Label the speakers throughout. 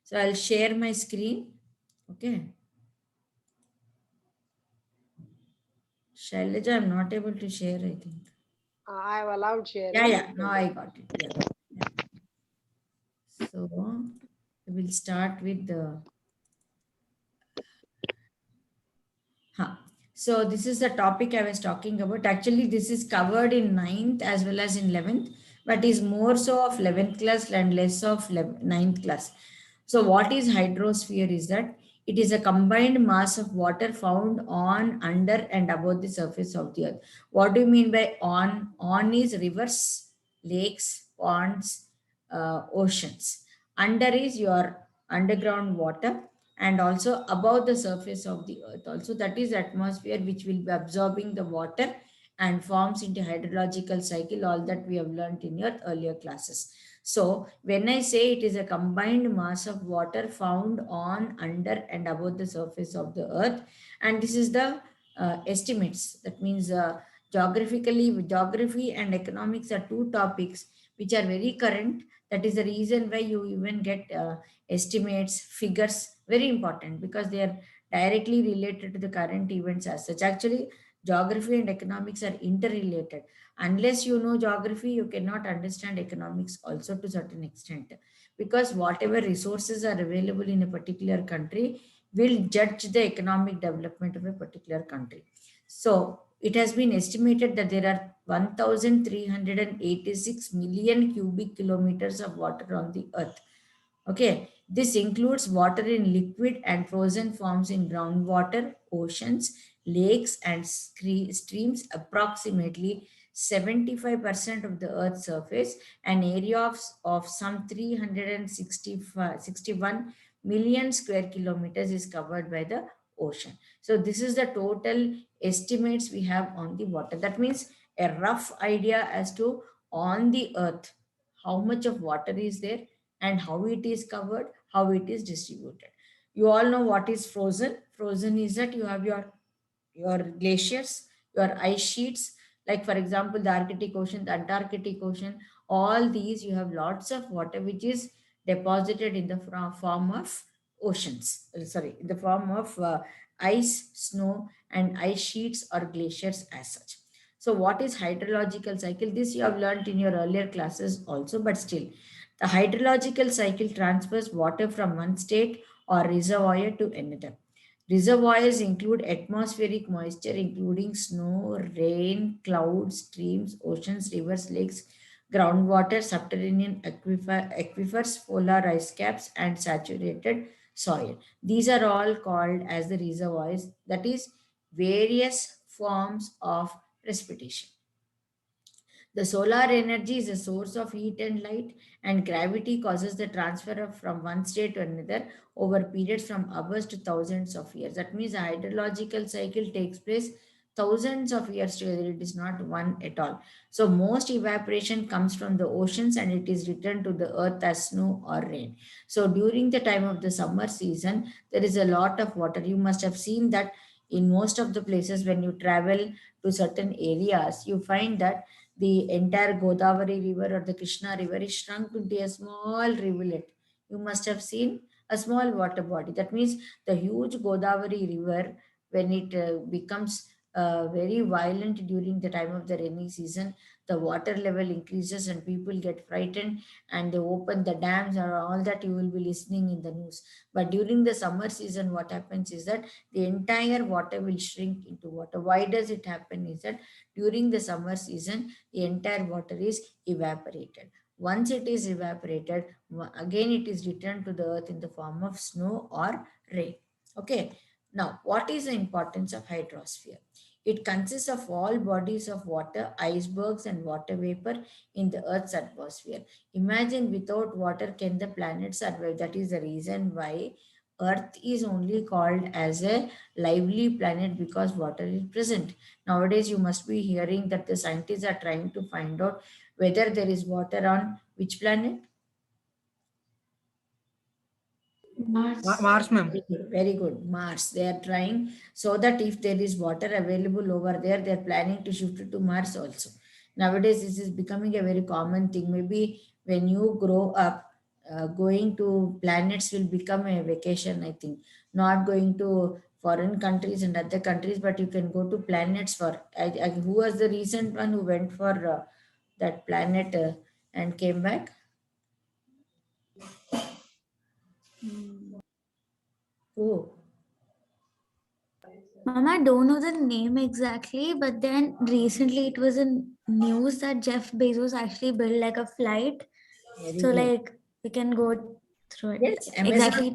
Speaker 1: So I'll share my screen. Okay. Shailaja, I'm not able to share, I think.
Speaker 2: I have allowed
Speaker 1: Yeah,
Speaker 2: sharing.
Speaker 1: yeah. Now I got it. Yeah. Yeah. So we'll start with the huh. So this is the topic I was talking about. Actually, this is covered in ninth as well as in 11th, but is more so of 11th class and less of ninth class. So what is hydrosphere is that it is a combined mass of water found on, under, and above the surface of the earth. What do you mean by on? On is rivers, lakes, ponds, oceans. Under is your underground water, and also above the surface of the earth also, that is atmosphere, which will be absorbing the water and forms into hydrological cycle, all that we have learned in your earlier classes. So when I say it is a combined mass of water found on, under, and above the surface of the earth, and this is the estimates, that means geography and economics are two topics which are very current. That is the reason why you even get estimates, figures, very important, because they are directly related to the current events as such. Actually, geography and economics are interrelated. Unless you know geography, you cannot understand economics also to certain extent, because whatever resources are available in a particular country will judge the economic development of a particular country. So it has been estimated that there are 1,386 million cubic kilometers of water on the earth. Okay, this includes water in liquid and frozen forms in groundwater, oceans, lakes, and streams. Approximately 75% of the Earth's surface, an area of some 361 million square kilometers, is covered by the ocean. So, this is the total estimates we have on the water. That means a rough idea as to on the Earth how much of water is there and how it is covered, how it is distributed. You all know what is frozen. Frozen is that you have your glaciers, your ice sheets, like for example, the Arctic Ocean, the Antarctic Ocean, all these you have lots of water which is deposited in the form of oceans, sorry, in the form of ice, snow, and ice sheets or glaciers as such. So, what is hydrological cycle? This you have learned in your earlier classes also, but still, the hydrological cycle transfers water from one state or reservoir to another. Reservoirs include atmospheric moisture, including snow, rain, clouds, streams, oceans, rivers, lakes, groundwater, subterranean aquifers, polar ice caps, and saturated soil. These are all called as the reservoirs, that is, various forms of precipitation. The solar energy is a source of heat and light, and gravity causes the transfer from one state to another over periods from hours to thousands of years. That means a hydrological cycle takes place thousands of years together. It is not one at all. So most evaporation comes from the oceans and it is returned to the earth as snow or rain. So during the time of the summer season, there is a lot of water. You must have seen that in most of the places when you travel to certain areas, you find that the entire Godavari river or the Krishna river is shrunk into a small rivulet. You must have seen a small water body. That means the huge Godavari river, when it becomes very violent during the time of the rainy season, the water level increases and people get frightened and they open the dams or all that you will be listening in the news. But during the summer season, what happens is that the entire water will shrink into water. Why does it happen? Is that during the summer season, the entire water is evaporated. Once it is evaporated, again it is returned to the earth in the form of snow or rain. Okay. Now, what is the importance of hydrosphere? It consists of all bodies of water, icebergs, and water vapor in the Earth's atmosphere. Imagine without water, can the planet survive? That is the reason why Earth is only called as a lively planet, because water is present. Nowadays, you must be hearing that the scientists are trying to find out whether there is water on which planet? Mars.
Speaker 3: Mars, ma'am.
Speaker 1: Very good, very good. Mars. They are trying so that if there is water available over there, they are planning to shift it to Mars also. Nowadays, this is becoming a very common thing. Maybe when you grow up, going to planets will become a vacation, I think. Not going to foreign countries and other countries, but you can go to planets for. Who was the recent one who went for that planet and came back? Oh,
Speaker 2: Mama, I don't know the name exactly, but then recently it was in news that Jeff Bezos actually built like a flight.
Speaker 1: very
Speaker 2: So
Speaker 1: good.
Speaker 2: like we can go through it.
Speaker 1: Yes,
Speaker 2: Exactly.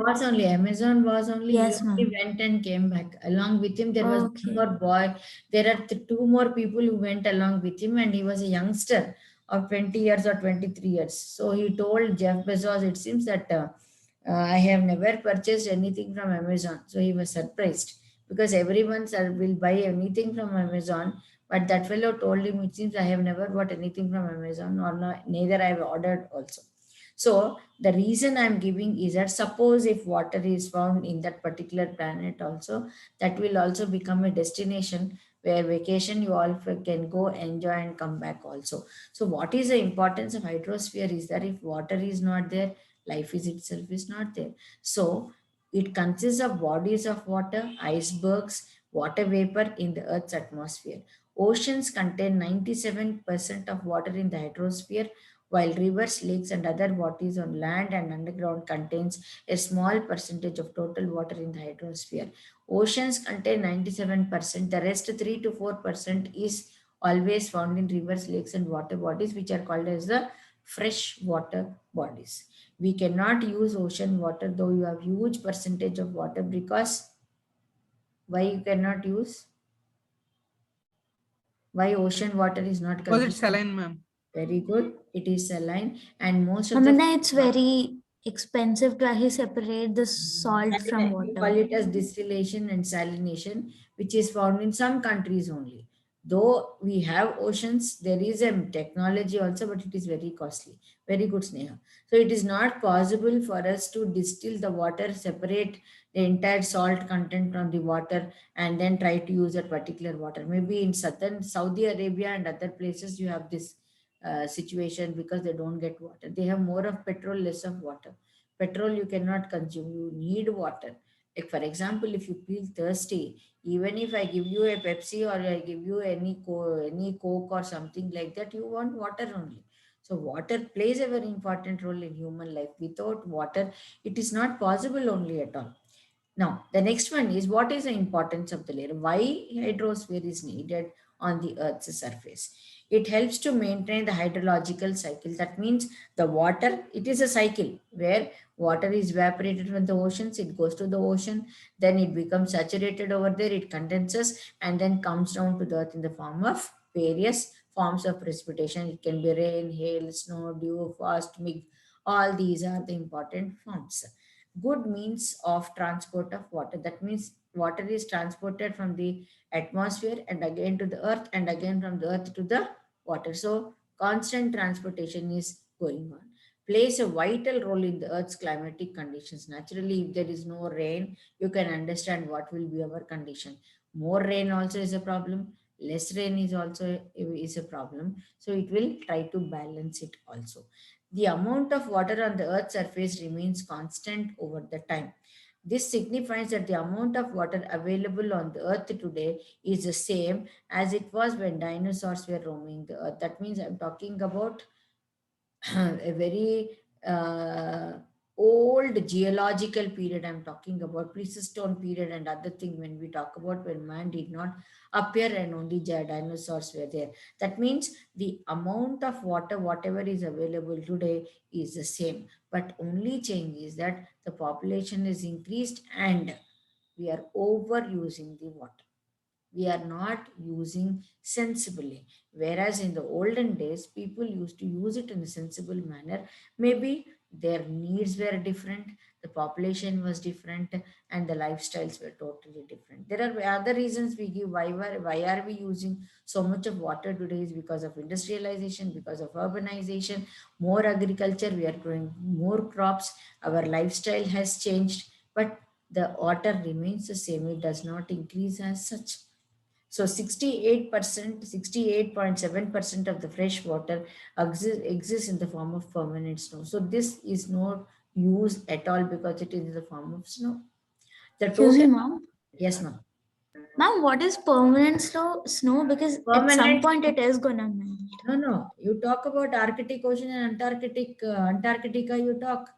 Speaker 1: Amazon was only, he
Speaker 2: Yes,
Speaker 1: only
Speaker 2: ma'am.
Speaker 1: went and came back. Along with him, there was one
Speaker 2: Okay.
Speaker 1: more boy. There are two more people who went along with him, and he was a youngster of 20 years or 23 years. So he told Jeff Bezos, it seems that I have never purchased anything from Amazon. So he was surprised because everyone will buy anything from Amazon. But that fellow told him, it seems I have never bought anything from Amazon, or no, neither I have ordered also. So the reason I'm giving is that suppose if water is found in that particular planet also, that will also become a destination where vacation you all can go enjoy and come back also. So what is the importance of hydrosphere is that if water is not there, life is itself is not there. So it consists of bodies of water, icebergs, water vapor in the Earth's atmosphere. Oceans contain 97% of water in the hydrosphere, while rivers, lakes, and other bodies on land and underground contains a small percentage of total water in the hydrosphere. Oceans contain 97%. The rest 3 to 4% is always found in rivers, lakes, and water bodies, which are called as the fresh water bodies. We cannot use ocean water, though you have huge percentage of water, because why you cannot use, why ocean water is not
Speaker 3: Because it's
Speaker 1: considered.
Speaker 3: saline, ma'am.
Speaker 1: Very good. It is saline, and most of
Speaker 2: I mean,
Speaker 1: the
Speaker 2: it's very expensive to actually separate the salt from
Speaker 1: we call
Speaker 2: water.
Speaker 1: it as distillation and salination, which is found in some countries only. Though we have oceans, there is a technology also, but it is very costly. Very good, Sneha. So it is not possible for us to distill the water, separate the entire salt content from the water, and then try to use that particular water. Maybe in southern Saudi Arabia and other places, you have this situation because they don't get water. They have more of petrol, less of water. Petrol you cannot consume, you need water. Like for example, if you feel thirsty, even if I give you a Pepsi or I give you any Coke or something like that, you want water only. So water plays a very important role in human life. Without water, it is not possible only at all. Now, the next one is, what is the importance of the layer? Why hydrosphere is needed on the Earth's surface? It helps to maintain the hydrological cycle. That means the water, it is a cycle where water is evaporated from the oceans, it goes to the ocean, then it becomes saturated over there, it condenses, and then comes down to the Earth in the form of various forms of precipitation. It can be rain, hail, snow, dew, frost, mist. All these are the important forms. Good means of transport of water. That means water is transported from the atmosphere and again to the earth and again from the earth to the water. So constant transportation is going on. Plays a vital role in the earth's climatic conditions. Naturally, if there is no rain, you can understand what will be our condition. More rain also is a problem. Less rain is also is a problem. So it will try to balance it also. The amount of water on the Earth's surface remains constant over the time. This signifies that the amount of water available on the Earth today is the same as it was when dinosaurs were roaming the Earth. That means I'm talking about a very uh, old geological period. I'm talking about Pleistocene period and other thing when we talk about when man did not appear and only dinosaurs were there. That means the amount of water, whatever is available today, is the same. But only change is that the population is increased and we are overusing the water. We are not using sensibly. Whereas in the olden days, people used to use it in a sensible manner. Maybe their needs were different, the population was different, and the lifestyles were totally different. There are other reasons we give why are we using so much of water today is because of industrialization, because of urbanization, more agriculture, we are growing more crops, our lifestyle has changed, but the water remains the same. It does not increase as such. So 68%, 68.7% of the fresh water exists in the form of permanent snow. So this is not used at all because it is in the form of snow. The
Speaker 2: Excuse me,
Speaker 1: total,
Speaker 2: ma'am.
Speaker 1: yes, ma'am.
Speaker 2: Ma'am, what is permanent snow? Because at some
Speaker 1: Permanent
Speaker 2: point
Speaker 1: snow.
Speaker 2: it is gonna melt.
Speaker 1: No, no. You talk about Arctic Ocean and Antarctica. You talk.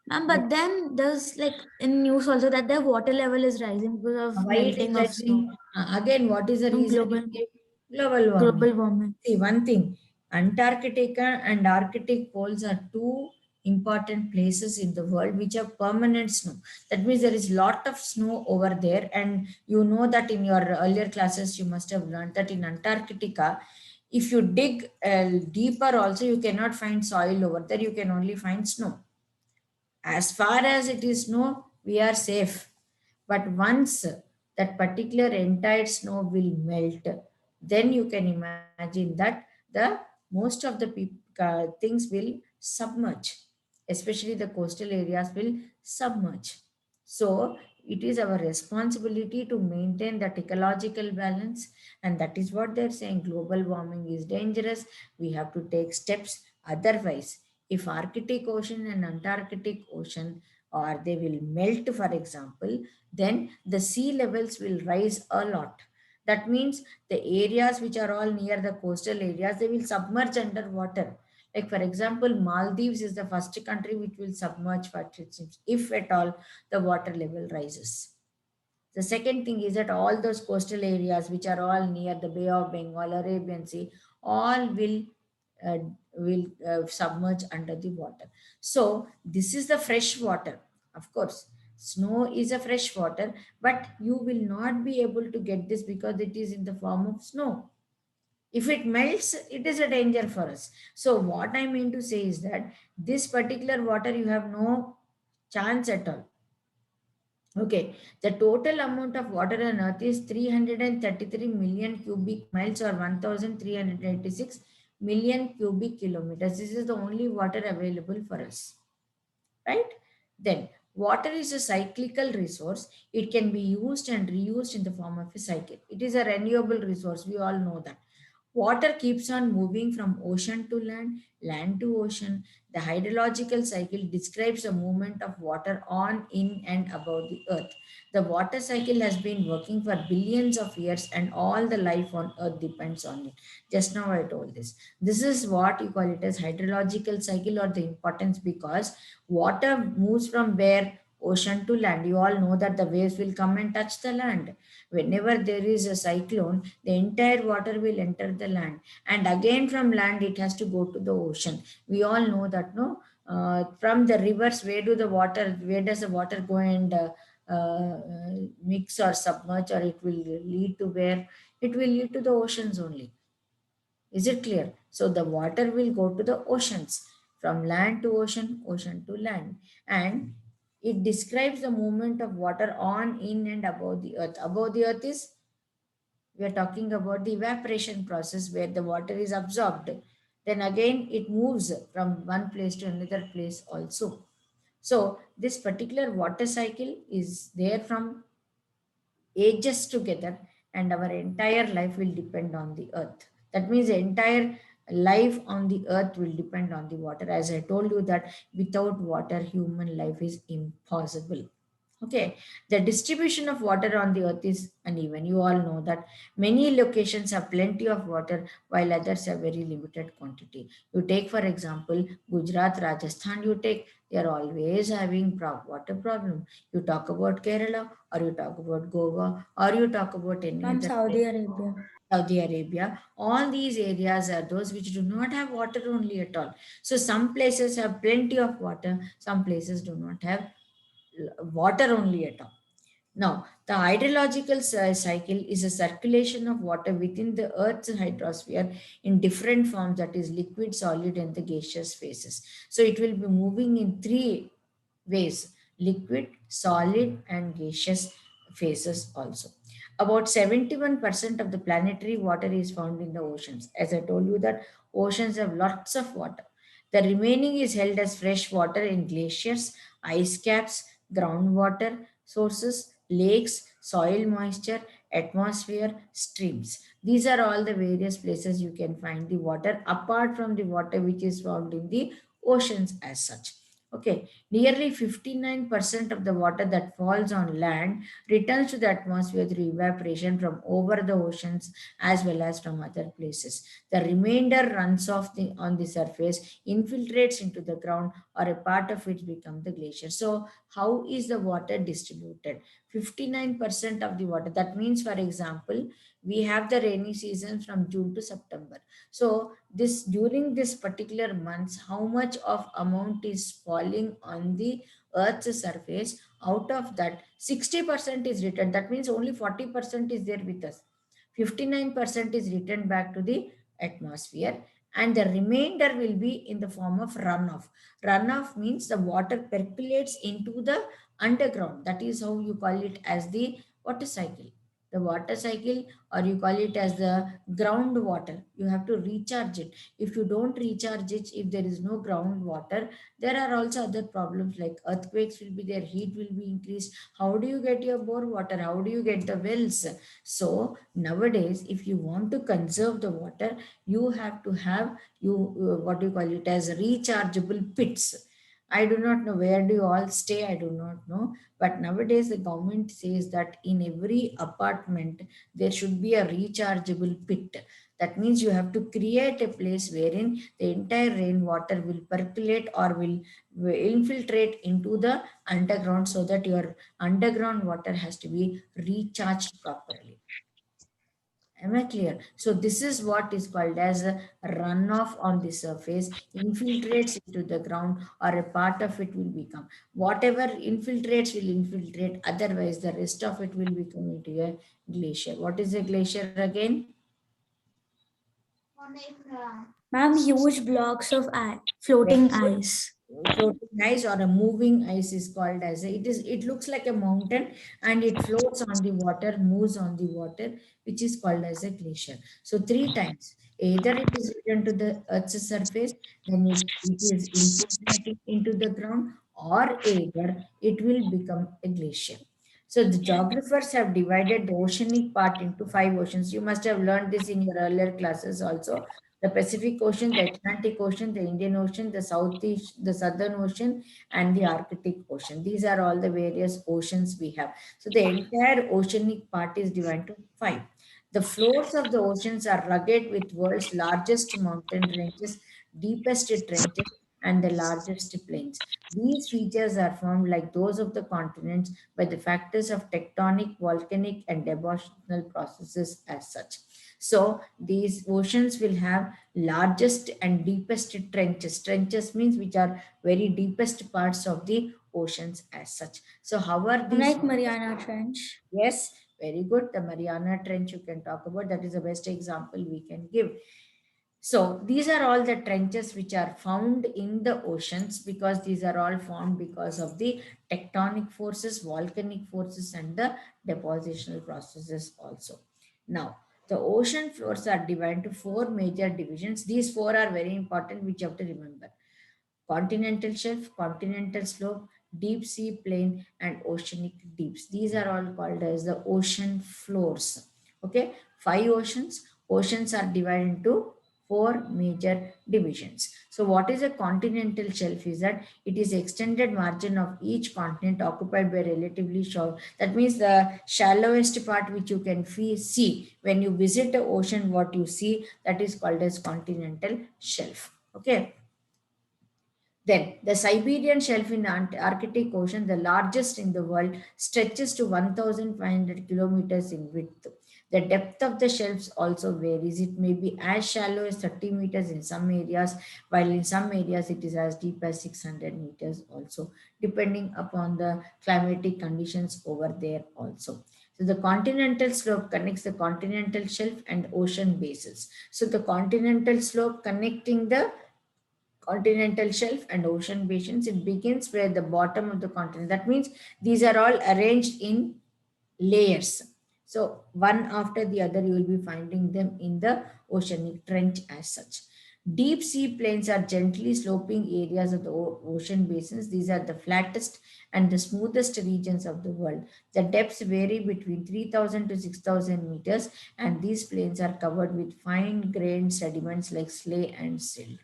Speaker 2: Ma'am,
Speaker 1: But
Speaker 2: but then there's like in news also that the water level is rising because of
Speaker 1: why it is
Speaker 2: melting of snow
Speaker 1: rising? Again, what is the
Speaker 2: from
Speaker 1: reason you give? Global warming.
Speaker 2: global warming.
Speaker 1: See, one thing, Antarctica and Arctic poles are two important places in the world which have permanent snow. That means there is lot of snow over there, and you know that in your earlier classes you must have learned that in Antarctica, if you dig deeper, also you cannot find soil over there. You can only find snow. As far as it is snow, we are safe. But once that particular entire snow will melt, then you can imagine that the most of the things will submerge, especially the coastal areas will submerge. So it is our responsibility to maintain that ecological balance, and that is what they're saying. Global warming is dangerous. We have to take steps. Otherwise, if Arctic Ocean and Antarctic Ocean or they will melt, for example, then the sea levels will rise a lot. That means the areas which are all near the coastal areas, they will submerge underwater. Like for example, Maldives is the first country which will submerge for it seems, if at all the water level rises. The second thing is that all those coastal areas which are all near the Bay of Bengal, Arabian Sea, all uh, will submerge under the water. So this is the fresh water. Of course, snow is a fresh water, but you will not be able to get this because it is in the form of snow. If it melts, it is a danger for us. So what I mean to say is that this particular water you have no chance at all. Okay, the total amount of water on Earth is 333 million cubic miles or 1,386 million cubic kilometers. This is the only water available for us, right? Then, water is a cyclical resource. It can be used and reused in the form of a cycle. It is a renewable resource. We all know that. Water keeps on moving from ocean to land, land to ocean. The hydrological cycle describes the movement of water on, in, and above the earth. The water cycle has been working for billions of years, and all the life on earth depends on it. Just now I told this. This is what you call it as hydrological cycle or the importance because water moves from where? Ocean to land. You all know that the waves will come and touch the land. Whenever there is a cyclone, the entire water will enter the land. And again from land, it has to go to the ocean. We all know that, no? From the rivers, where does the water go and mix or submerge, or it will lead to where? It will lead to the oceans only. Is it clear? So the water will go to the oceans, from land to ocean, ocean to land. And it describes the movement of water on, in, and above the earth. Above the earth is, we are talking about the evaporation process where the water is absorbed. Then again, it moves from one place to another place also. So this particular water cycle is there from ages together, and our entire life will depend on the earth. That means the entire life on the earth will depend on the water. As I told you that without water, human life is impossible. Okay, the distribution of water on the earth is uneven. You all know that many locations have plenty of water while others have very limited quantity. You take, for example, Gujarat, Rajasthan, you take, they are always having water problem. You talk about Kerala, or you talk about Goa, or you talk about any
Speaker 2: From
Speaker 1: other place,
Speaker 2: Saudi Arabia.
Speaker 1: Saudi Arabia. All these areas are those which do not have water only at all. So some places have plenty of water, some places do not have water only at all. Now, the hydrological cycle is a circulation of water within the Earth's hydrosphere in different forms, that is, liquid, solid, and the gaseous phases. So, it will be moving in three ways: liquid, solid, and gaseous phases also. About 71% of the planetary water is found in the oceans. As I told you, that oceans have lots of water. The remaining is held as fresh water in glaciers, ice caps, groundwater sources, lakes, soil moisture, atmosphere, streams. These are all the various places you can find the water apart from the water which is found in the oceans as such. Okay, nearly 59% of the water that falls on land returns to the atmosphere through evaporation from over the oceans as well as from other places. The remainder runs off on the surface, infiltrates into the ground, or a part of it become the glacier. So, how is the water distributed? 59% of the water. That means, for example, we have the rainy season from June to September. So, this during this particular months, how much of amount is falling on the Earth's surface? Out of that, 60% is returned. That means only 40% is there with us. 59% is returned back to the atmosphere, and the remainder will be in the form of runoff. Runoff means the water percolates into the underground. That is how you call it as the water cycle. The water cycle, or you call it as the groundwater. You have to recharge it. If you don't recharge it, if there is no groundwater, there are also other problems like earthquakes will be there, heat will be increased. How do you get your bore water? How do you get the wells? So nowadays, if you want to conserve the water, you have to have you what do you call it as rechargeable pits. I do not know where do you all stay. I do not know. But nowadays, the government says that in every apartment there should be a rechargeable pit. That means you have to create a place wherein the entire rainwater will percolate or will infiltrate into the underground so that your underground water has to be recharged properly. Am I clear? So this is what is called as a runoff on the surface, infiltrates into the ground, or a part of it will become. Whatever infiltrates will infiltrate, otherwise the rest of it will become into a glacier. What is a glacier again?
Speaker 2: Ma'am, huge blocks of
Speaker 1: Very
Speaker 2: floating
Speaker 1: good.
Speaker 2: ice.
Speaker 1: Floating ice or a moving ice is called as it looks like a mountain, and it floats on the water, moves on the water, which is called as a glacier. So three times, either it is returned to the earth's surface, then it is infiltrating into the ground, or either it will become a glacier. So the geographers have divided the oceanic part into five oceans. You must have learned this in your earlier classes also. The Pacific Ocean, the Atlantic Ocean, the Indian Ocean, the Southern Ocean, and the Arctic Ocean. These are all the various oceans we have. So the entire oceanic part is divided to five. The floors of the oceans are rugged with world's largest mountain ranges, deepest trenches, and the largest plains. These features are formed like those of the continents by the factors of tectonic, volcanic, and depositional processes as such. So these oceans will have largest and deepest trenches. Trenches means which are very deepest parts of the oceans as such. So how are these?
Speaker 2: Unlike Mariana Trench.
Speaker 1: Yes, very good. The Mariana Trench you can talk about. That is the best example we can give. So these are all the trenches which are found in the oceans because these are all formed because of the tectonic forces, volcanic forces, and the depositional processes also. Now, the ocean floors are divided to four major divisions. These four are very important, which you have to remember: continental shelf, continental slope, deep sea plain, and oceanic deeps. These are all called as the ocean floors. Okay, five oceans. Oceans are divided into four major divisions. So, what is a continental shelf? Is that it is extended margin of each continent occupied by relatively short. That means the shallowest part which you can see when you visit the ocean. What you see, that is called as continental shelf. Okay. Then, the Siberian shelf in the Arctic Ocean, the largest in the world, stretches to 1,500 kilometers in width. The depth of the shelves also varies. It may be as shallow as 30 meters in some areas, while in some areas it is as deep as 600 meters also, depending upon the climatic conditions over there also. So the continental slope connects the continental shelf and ocean bases. So the continental slope connecting the continental shelf and ocean basins. It begins where the bottom of the continent. That means these are all arranged in layers. So one after the other, you will be finding them in the oceanic trench as such. Deep sea plains are gently sloping areas of the ocean basins. These are the flattest and the smoothest regions of the world. The depths vary between 3,000 to 6,000 meters, and these plains are covered with fine grained sediments like clay and silt.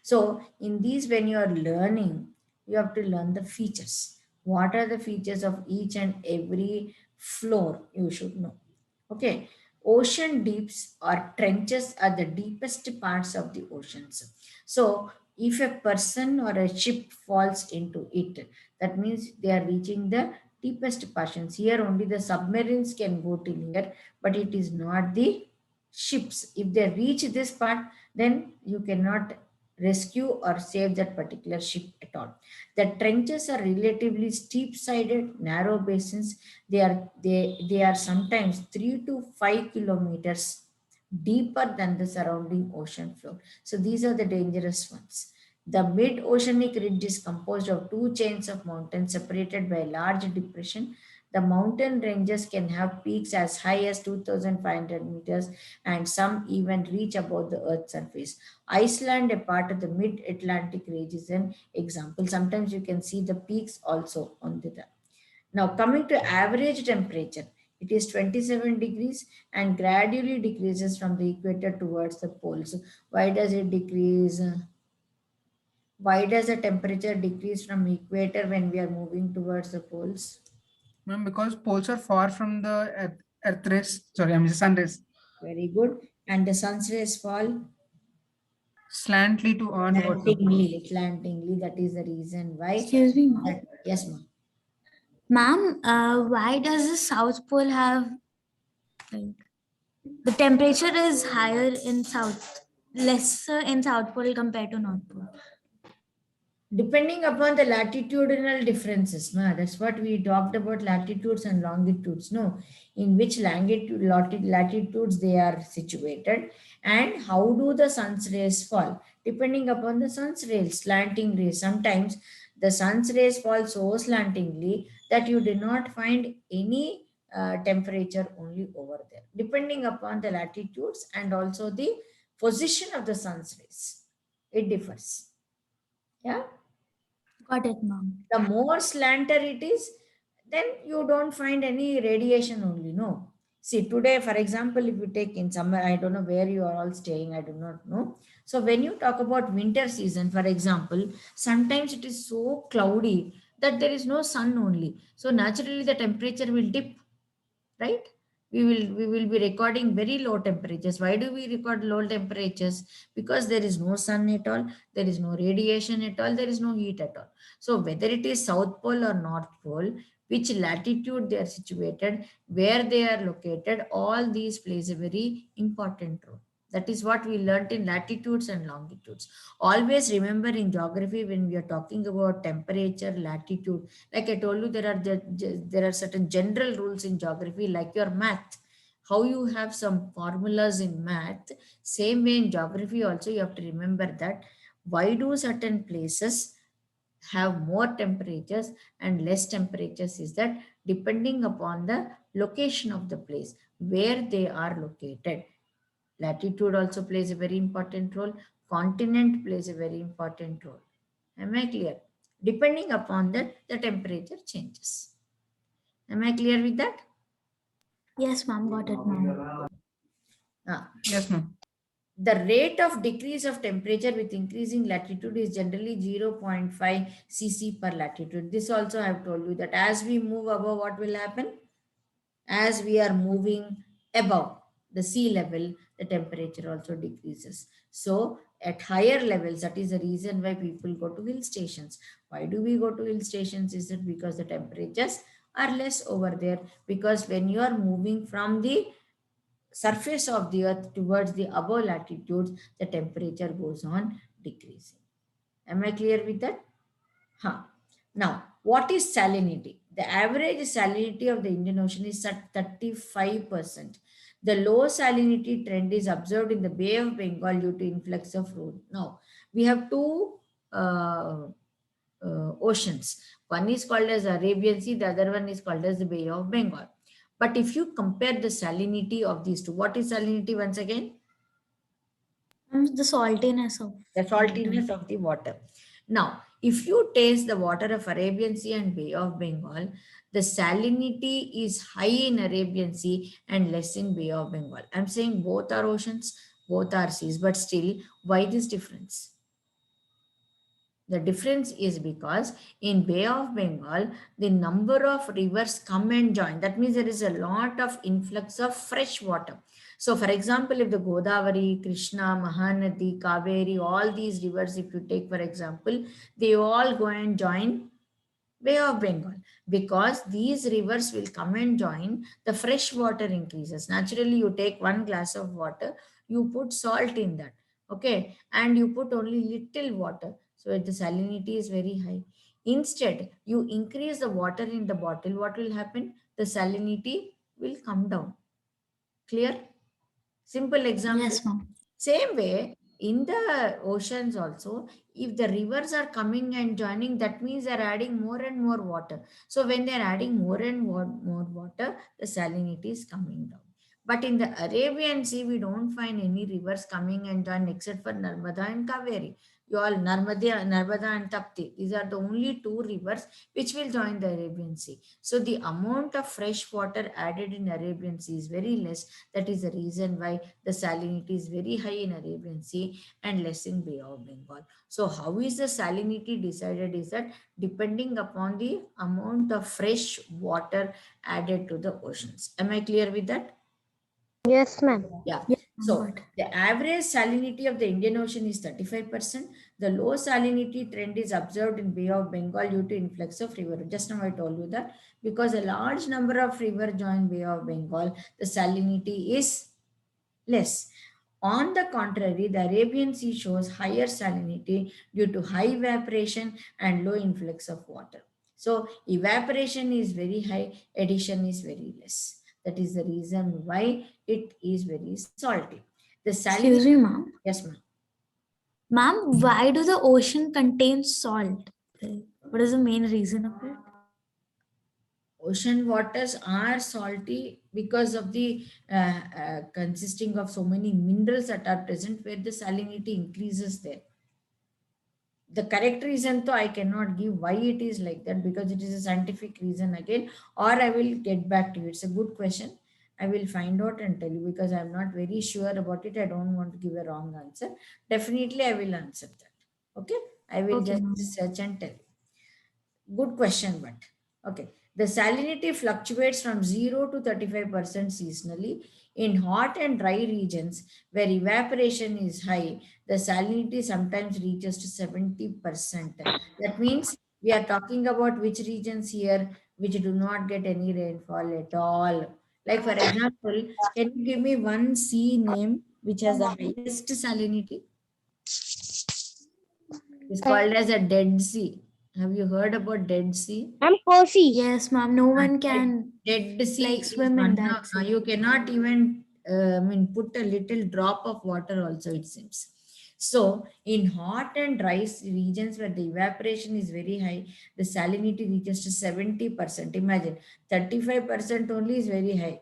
Speaker 1: So, in these, when you are learning, you have to learn the features. What are the features of each and every floor? You should know. Okay. Ocean deeps or trenches are the deepest parts of the oceans. So, if a person or a ship falls into it, that means they are reaching the deepest portions. Here, only the submarines can go till here, but it is not the ships. If they reach this part, then you cannot rescue or save that particular ship at all. The trenches are relatively steep-sided, narrow basins. They are sometimes 3 to 5 kilometers deeper than the surrounding ocean floor. So these are the dangerous ones. The mid-oceanic ridge is composed of two chains of mountains separated by a large depression. The mountain ranges can have peaks as high as 2,500 meters, and some even reach above the Earth's surface. Iceland, a part of the mid-Atlantic range, is an example. Sometimes you can see the peaks also on the. Now, coming to average temperature, it is 27 degrees and gradually decreases from the equator towards the poles. Why does it decrease? Why does the temperature decrease from equator when we are moving towards the poles?
Speaker 3: Ma'am, because poles are far from the earth rays. Sorry, I mean sun rays.
Speaker 1: Very good. And the sun's rays fall
Speaker 3: Slantly to earn what?
Speaker 1: slantingly. That is the reason why.
Speaker 2: Excuse me, ma'am.
Speaker 1: Yes, ma'am.
Speaker 2: Ma'am, why does the South Pole have like the temperature is higher in South, lesser in South Pole compared to North Pole?
Speaker 1: Depending upon the latitudinal differences, that's what we talked about, latitudes and longitudes. No, in which latitudes they are situated, and how do the sun's rays fall? Depending upon the sun's rays, slanting rays. Sometimes the sun's rays fall so slantingly that you do not find any temperature only over there, depending upon the latitudes and also the position of the sun's rays. It differs. Yeah.
Speaker 2: Got it, ma'am.
Speaker 1: The more slanter it is, then you don't find any radiation only. No. See, today, for example, if you take in summer, I don't know where you are all staying, I do not know. So, when you talk about winter season, for example, sometimes it is so cloudy that there is no sun only. So, naturally, the temperature will dip, right? We will be recording very low temperatures. Why do we record low temperatures? Because there is no sun at all, there is no radiation at all, there is no heat at all. So whether it is South Pole or North Pole, which latitude they are situated, where they are located, all these plays a very important role. That is what we learnt in latitudes and longitudes. Always remember in geography, when we are talking about temperature, latitude, like I told you, there are certain general rules in geography, like your math. How you have some formulas in math, same way in geography also you have to remember that. Why do certain places have more temperatures and less temperatures? Is that depending upon the location of the place where they are located. Latitude also plays a very important role. Continent plays a very important role. Am I clear? Depending upon that, the temperature changes. Am I clear with that?
Speaker 2: Yes, ma'am. Got it, ma'am.
Speaker 1: Ah,
Speaker 3: Yes, ma'am.
Speaker 1: the rate of decrease of temperature with increasing latitude is generally 0.5 cc per latitude. This also I have told you that as we move above, what will happen? As we are moving above the sea level, the temperature also decreases. So at higher levels, that is the reason why people go to hill stations. Why do we go to hill stations? Is it because the temperatures are less over there? Because when you are moving from the surface of the earth towards the above latitudes, the temperature goes on decreasing. Am I clear with that? Huh. Now, what is salinity? The average salinity of the Indian Ocean is at 35%. The low salinity trend is observed in the Bay of Bengal due to influx of rain. Now, we have two uh, oceans. One is called as Arabian Sea, the other one is called as the Bay of Bengal. But if you compare the salinity of these two, what is salinity once again?
Speaker 2: becomes the saltiness of
Speaker 1: the saltiness of the water. Now, if you taste the water of Arabian Sea and Bay of Bengal, the salinity is high in Arabian Sea and less in Bay of Bengal. I'm saying both are oceans, both are seas, but still, why this difference? The difference is because in Bay of Bengal, the number of rivers come and join. That means there is a lot of influx of fresh water. So, for example, if the Godavari, Krishna, Mahanadi, Kaveri, all these rivers, if you take for example, they all go and join Bay of Bengal, because these rivers will come and join, the fresh water increases. Naturally, you take one glass of water, you put salt in that, okay, and you put only little water, so the salinity is very high. Instead, you increase the water in the bottle, what will happen? The salinity will come down. Clear? Simple example.
Speaker 2: Yes, ma'am.
Speaker 1: Same way, in the oceans also, if the rivers are coming and joining, that means they're adding more and more water. So when they're adding more and more water, the salinity is coming down. But in the Arabian Sea, we don't find any rivers coming and join except for Narmada and Kaveri. You all Narmada and Tapti. These are the only two rivers which will join the Arabian Sea. So the amount of fresh water added in Arabian Sea is very less. That is the reason why the salinity is very high in Arabian Sea and less in Bay of Bengal. So how is the salinity decided is that depending upon the amount of fresh water added to the oceans. Am I clear with that?
Speaker 4: Yes, ma'am.
Speaker 1: Yeah.
Speaker 2: Yes,
Speaker 1: So
Speaker 2: got it.
Speaker 1: the average salinity of the Indian Ocean is 35%. The low salinity trend is observed in Bay of Bengal due to influx of river. Just now I told you that because a large number of river join Bay of Bengal, the salinity is less. On the contrary, the Arabian Sea shows higher salinity due to high evaporation and low influx of water. So evaporation is very high, addition is very less. That is the reason why it is very salty. The
Speaker 2: Excuse
Speaker 1: salinity,
Speaker 2: me, ma'am.
Speaker 1: yes, ma'am.
Speaker 2: Ma'am, why do the ocean contain salt? What is the main reason of it?
Speaker 1: Ocean waters are salty because of the consisting of so many minerals that are present where the salinity increases there. The correct reason though I cannot give why it is like that, because it is a scientific reason again, or I will get back to you. It's a good question. I will find out and tell you, because I'm not very sure about it. I don't want to give a wrong answer. Definitely I will answer that. Okay. I will
Speaker 2: Okay,
Speaker 1: just
Speaker 2: ma'am.
Speaker 1: research and tell you. Good question, but okay. The salinity fluctuates from 0 to 35% seasonally. In hot and dry regions where evaporation is high, the salinity sometimes reaches to 70%. That means we are talking about which regions here which do not get any rainfall at all. Like, for example, can you give me one sea name which has the highest salinity? It's called as a Dead Sea. Have you heard about Dead Sea?
Speaker 4: I'm Kosi.
Speaker 2: Yes, ma'am. No one
Speaker 1: Dead,
Speaker 2: can
Speaker 1: Dead Sea
Speaker 2: like
Speaker 1: is
Speaker 2: swim in
Speaker 1: one.
Speaker 2: that sea.
Speaker 1: You cannot even put a little drop of water also, it seems. So in hot and dry regions where the evaporation is very high, the salinity reaches to 70%. Imagine 35% only is very high.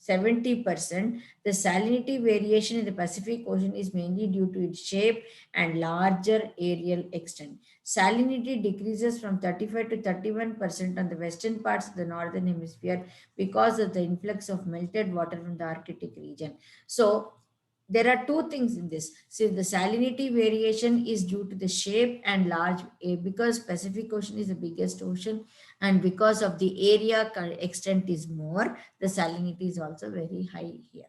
Speaker 1: 70%. The salinity variation in the Pacific Ocean is mainly due to its shape and larger areal extent. Salinity decreases from 35 to 31% on the western parts of the northern hemisphere because of the influx of melted water from the Arctic region. So there are two things in this. See, the salinity variation is due to the shape and large, because Pacific Ocean is the biggest ocean, and because of the area extent is more, the salinity is also very high here.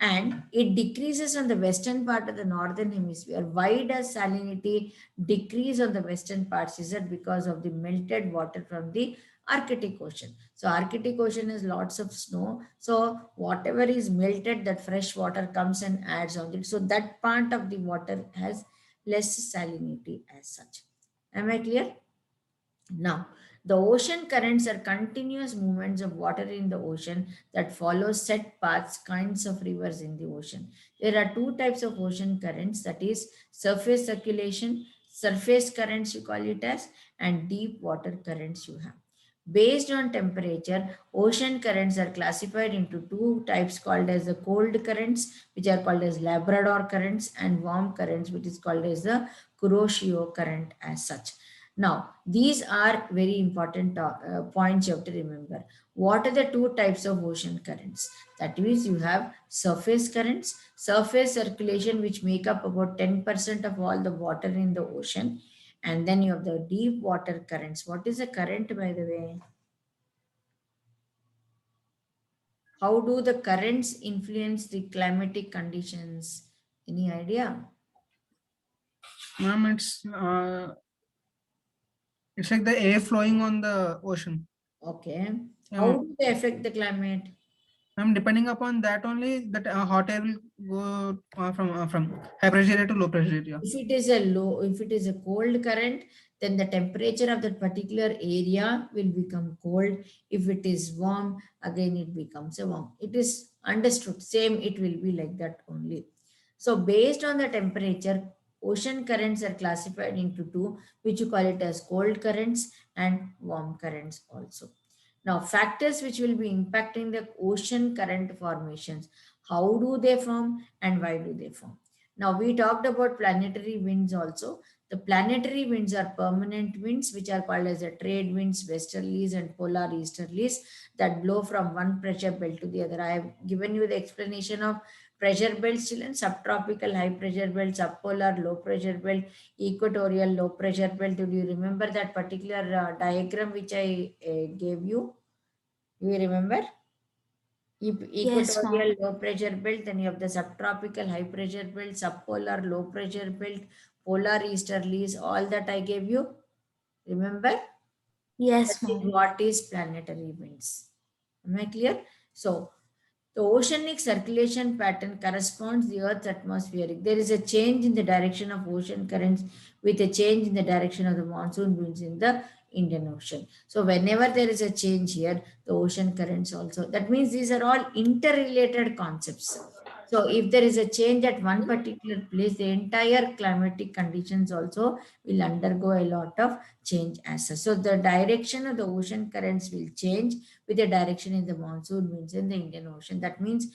Speaker 1: And it decreases on the western part of the northern hemisphere. Why does salinity decrease on the western parts? Is it because of the melted water from the Arctic Ocean? So Arctic Ocean has lots of snow. So whatever is melted, that fresh water comes and adds on it. So that part of the water has less salinity as such. Am I clear? Now, the ocean currents are continuous movements of water in the ocean that follow set paths, kinds of rivers in the ocean. There are two types of ocean currents, that is surface circulation, surface currents you call it as, and deep water currents you have. Based on temperature, ocean currents are classified into two types called as the cold currents, which are called as Labrador currents, and warm currents, which is called as the Kuroshio current as such. Now, these are very important points you have to remember. What are the two types of ocean currents? That means you have surface currents, surface circulation, which make up about 10% of all the water in the ocean. And then you have the deep water currents. What is a current, by the way? How do the currents influence the climatic conditions? Any idea?
Speaker 3: Ma'am, it's like the air flowing on the ocean.
Speaker 1: Okay.
Speaker 3: Yeah,
Speaker 1: How
Speaker 3: ma'am.
Speaker 1: do they affect the climate?
Speaker 3: Ma'am, depending upon that only, that hot air will go from high pressure area to low pressure area.
Speaker 1: If it is a cold current, then the temperature of that particular area will become cold. If it is warm, again it becomes a warm. It is understood. Same, it will be like that only. So based on the temperature, ocean currents are classified into two, which you call it as cold currents and warm currents also. Now, factors which will be impacting the ocean current formations. How do they form and why do they form? Now, we talked about planetary winds also. The planetary winds are permanent winds, which are called as the trade winds, westerlies, and polar easterlies that blow from one pressure belt to the other. I have given you the explanation of pressure belts, children: subtropical high pressure belt, subpolar low pressure belt, equatorial low pressure belt. Do you remember that particular diagram which I gave you? Do you remember?
Speaker 2: Yes,
Speaker 1: Equatorial
Speaker 2: ma'am.
Speaker 1: low pressure belt, then you have the subtropical high pressure belt, subpolar low pressure belt, polar easterlies, all that I gave you. Remember? That
Speaker 2: Yes,
Speaker 1: is
Speaker 2: ma'am.
Speaker 1: what is planetary winds. Am I clear? So the oceanic circulation pattern corresponds the Earth's atmospheric. There is a change in the direction of ocean currents with a change in the direction of the monsoon winds in the Indian Ocean. So whenever there is a change here, the ocean currents also. That means these are all interrelated concepts. So if there is a change at one particular place, the entire climatic conditions also will undergo a lot of change as such. So the direction of the ocean currents will change with the direction in the monsoon winds in the Indian Ocean. That means